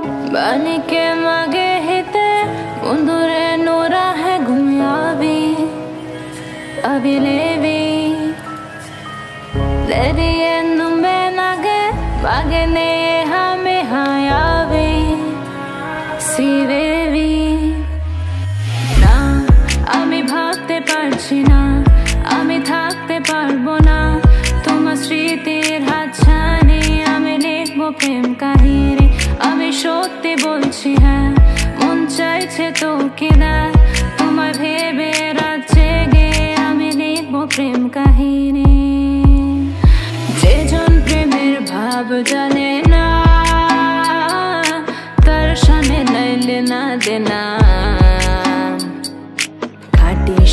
बन के मगे हिते मुंदुरे नूरा है गुमियावी अभिलेवी लरिए नुम्बे नगे बागे ने हमें हायावी सिवेवी ना आमी भागते पारछि ना आमी थाकते पारबो ना তোমার স্মৃতির হাতছানি আমি লিখবো প্রেম কাহিনী আমি সত্যি বলছি হ্যাঁ মন চাইছে তোকে না তোমায় ভেবে রাত জেগে আমি লিখবো প্রেম কাহিনী যেজন প্রেমের ভাব জানে না তার সামনে নাইলে না দেনা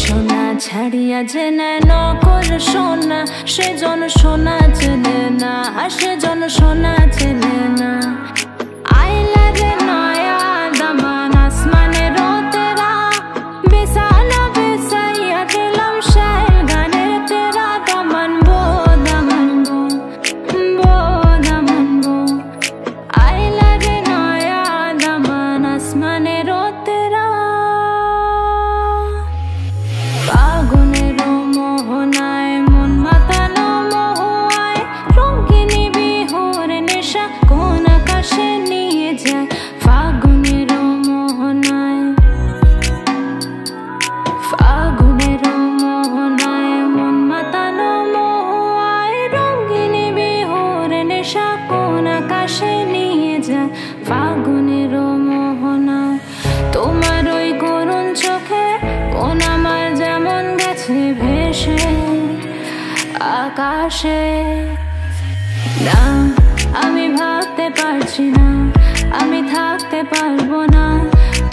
সোনা ছাড়িয়া যে নকল সোনা সেজন সোনা চেনে না সেজন সোনা চেনে না আইলা রে নয়া দামান আসমানের তেরা বিছানা বিছাইয়া দিলাম শাইল গানের তেরা দামান বো আইলা রে নয়া দামান আসমানের তেরা ফাগুনের মোহনায় মন মাতানো মহুয়ায় রঙিনী বিহুর নেশা কোন আকাশে নিয়ে যায় ফাগুনের মোহনায় মন মাতানো মহুয়ায় রঙিনী বিহুর নেশা কোন আকাশে নিয়ে যায় ফাগুনের মোহনায় তোমার ওই করুণ চোখে কোন আমার যেমন গেছে ভেসে আকাশে না আমি ভাবতে পারছি না আমি থাকতে পারবো না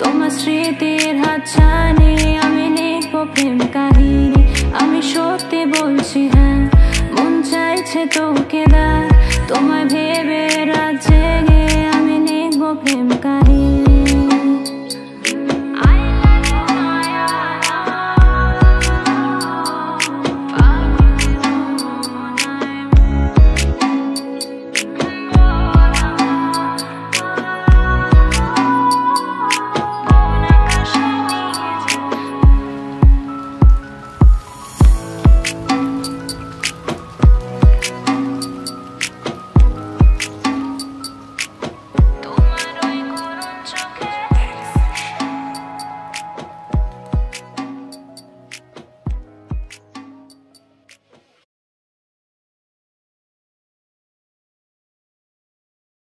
তোমার স্মৃতির হাতছানি আমি লিখবো প্রেম কাহিনী আমি সত্যি বলছি হ্যাঁ মন চাইছে তো